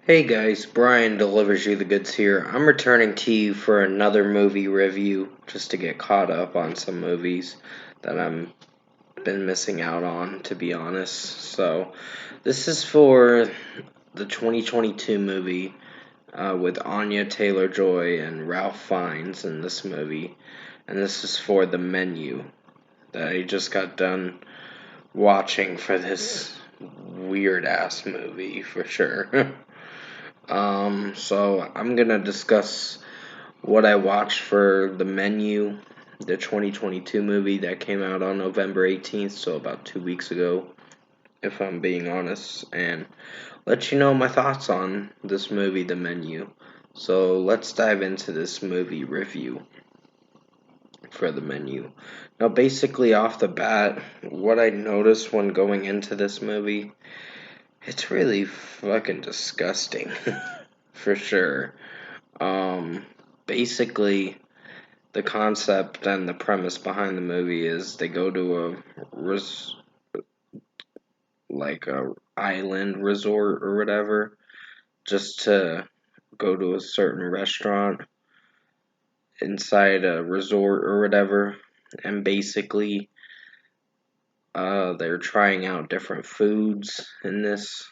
Hey guys, Brian delivers you the goods here. I'm returning to you for another movie review just to get caught up on some movies that I'm been missing out on, to be honest. So, this is for the 2022 movie with Anya Taylor-Joy and Ralph Fiennes in this movie, and this is for The Menu that I just got done watching for this weird ass movie for sure. So I'm gonna discuss what I watched for The Menu, the 2022 movie that came out on November 18th, so about 2 weeks ago, if I'm being honest, and let you know my thoughts on this movie, The Menu. So let's dive into this movie review for The Menu. Now, basically, off the bat, what I noticed when going into this movie, it's really fucking disgusting, for sure. Basically, the concept and the premise behind the movie is they go to a island resort or whatever, just to go to a certain restaurant inside a resort or whatever, and basically, they're trying out different foods in this,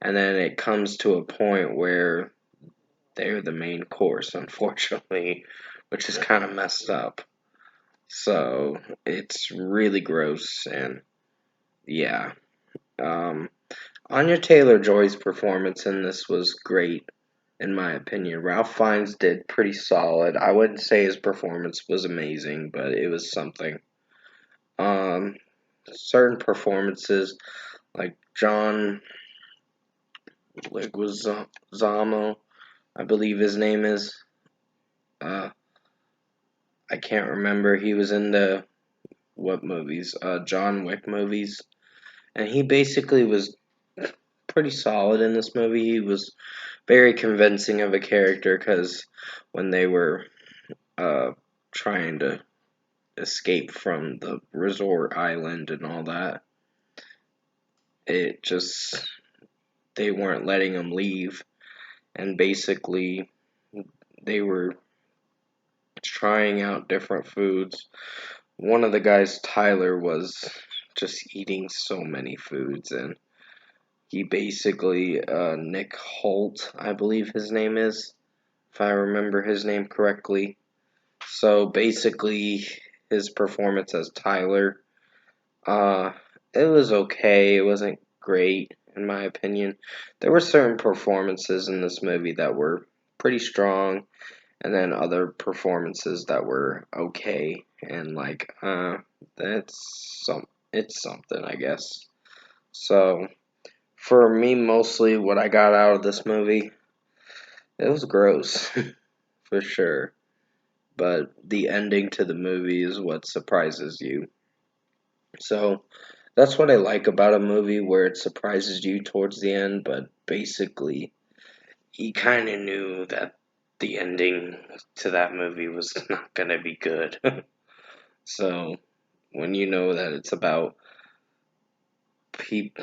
and then it comes to a point where they're the main course, unfortunately, which is kind of messed up. So it's really gross, and yeah. Um, Anya Taylor Joy's performance in this was great, in my opinion. Ralph Fiennes did pretty solid. I wouldn't say his performance was amazing, but it was something. Um, Certain performances, like John Leguizamo, I believe his name is. Uh, I can't remember. He was in the what movies? John Wick movies, and he basically was pretty solid in this movie. He was very convincing of a character because when they were uh, trying to escape from the resort island and all that, it just they weren't letting him leave, and basically they were trying out different foods. One of the guys, Tyler, was just eating so many foods, and he basically, Nick Holt, I believe his name is, if I remember his name correctly. So basically, his performance as Tyler, uh, it was okay. It wasn't great, in my opinion. There were certain performances in this movie that were pretty strong, and then other performances that were okay, and that's it's something, I guess. So, for me, mostly what I got out of this movie, it was gross, for sure. But the ending to the movie is what surprises you. So that's what I like about a movie where it surprises you towards the end, but basically, you kind of knew that the ending to that movie was not going to be good. So when you know that it's about peop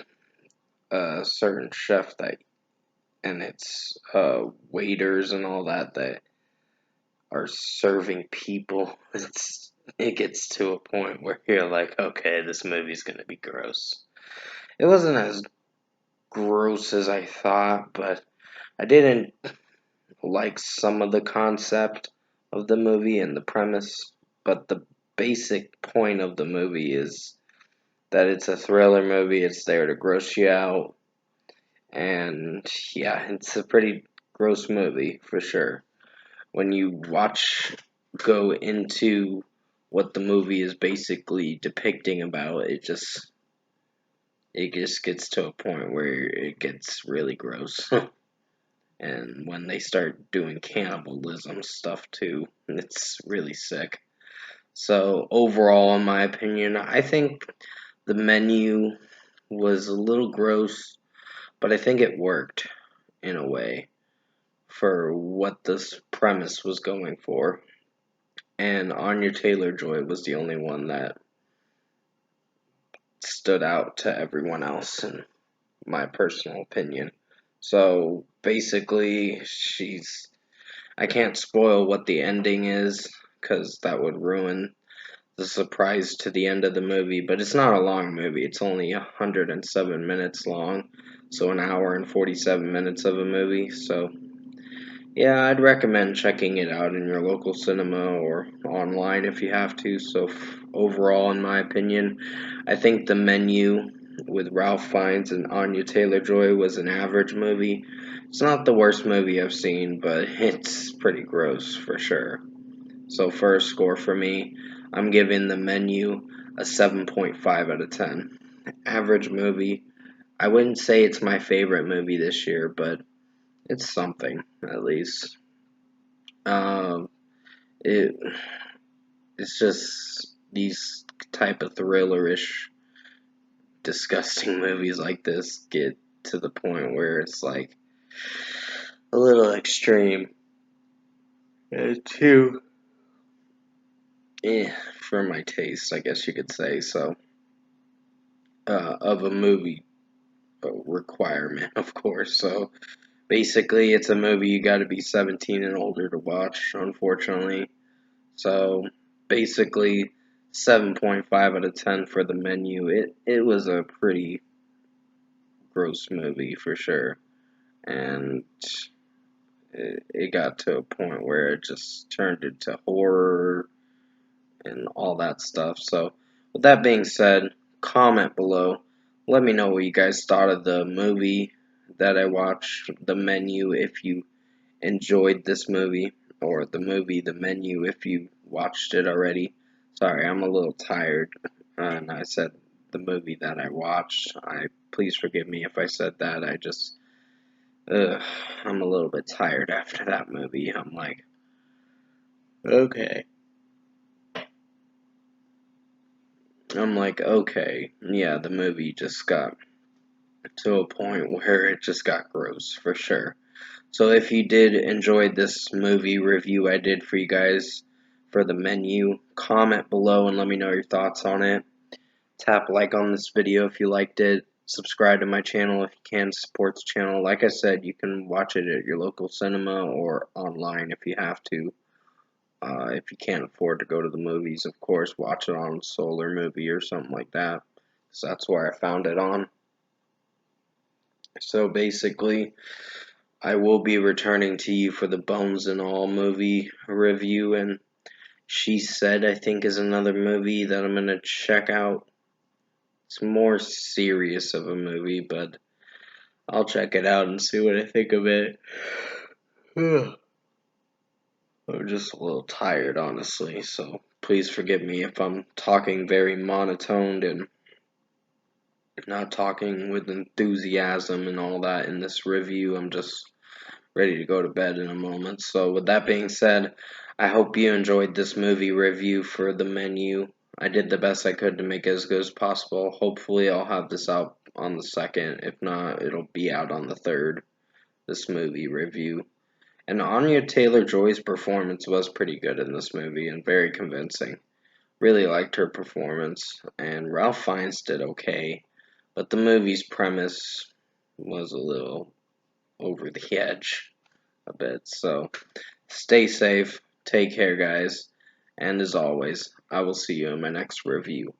a certain chef that and it's waiters and all that are serving people, it gets to a point where you're like, okay, this movie's gonna be gross. It wasn't as gross as I thought, but I didn't like some of the concept of the movie and the premise. But the basic point of the movie is that it's a thriller movie. It's there to gross you out, and yeah, it's a pretty gross movie for sure. When you go into what the movie is basically depicting about, it just gets to a point where it gets really gross. And when they start doing cannibalism stuff too, it's really sick. So overall, in my opinion, I think the menu was a little gross, but I think it worked in a way for what this premise was going for. And Anya Taylor Joy was the only one that stood out to everyone else, in my personal opinion. So basically, I can't spoil what the ending is because that would ruin the surprise to the end of the movie. But it's not a long movie, it's only 107 minutes long, so an hour and 47 minutes of a movie. So yeah, I'd recommend checking it out in your local cinema or online if you have to. So, overall, in my opinion, I think The Menu with Ralph Fiennes and Anya Taylor-Joy was an average movie. It's not the worst movie I've seen, but it's pretty gross for sure. So, first score for me, I'm giving The Menu a 7.5 out of 10. Average movie. I wouldn't say it's my favorite movie this year, but it's something at least. Um, it it's just these type of thriller-ish, disgusting movies like this get to the point where it's like a little extreme. Too, for my taste, I guess you could say so. Of a movie requirement, of course. So basically, it's a movie you got to be 17 and older to watch. Unfortunately, so basically 7.5 out of 10 for The Menu. It was a pretty gross movie for sure, and it got to a point where it just turned into horror and all that stuff. So with that being said, comment below. Let me know what you guys thought of the movie that I watched, The Menu, if you enjoyed this movie, or the movie The Menu if you watched it already. Sorry, I'm a little tired, and I said the movie that I watched. Please forgive me if I said that. Ugh, I'm a little bit tired after that movie. I'm like, okay. Okay, yeah, the movie just got to a point where it just got gross for sure. So if you did enjoy this movie review I did for you guys for The Menu, comment below and let me know your thoughts on it. Tap like on this video if you liked it. Subscribe to my channel if you can, support the channel. Like I said, you can watch it at your local cinema or online if you have to. If you can't afford to go to the movies, of course, watch it on Solar Movie or something like that. So that's where I found it on. So basically, I will be returning to you for the Bones and All movie review, and She Said, I think, is another movie that I'm going to check out. It's more serious of a movie, but I'll check it out and see what I think of it. I'm just a little tired, honestly, so please forgive me if I'm talking very monotoned and not talking with enthusiasm and all that in this review. I'm just ready to go to bed in a moment. So, with that being said, I hope you enjoyed this movie review for The Menu. I did the best I could to make it as good as possible. Hopefully, I'll have this out on the 2nd. If not, it'll be out on the 3rd. This movie review. And Anya Taylor-Joy's performance was pretty good in this movie and very convincing. Really liked her performance, and Ralph Fiennes did okay, but the movie's premise was a little over the edge a bit. So, stay safe, take care, guys, and as always, I will see you in my next review.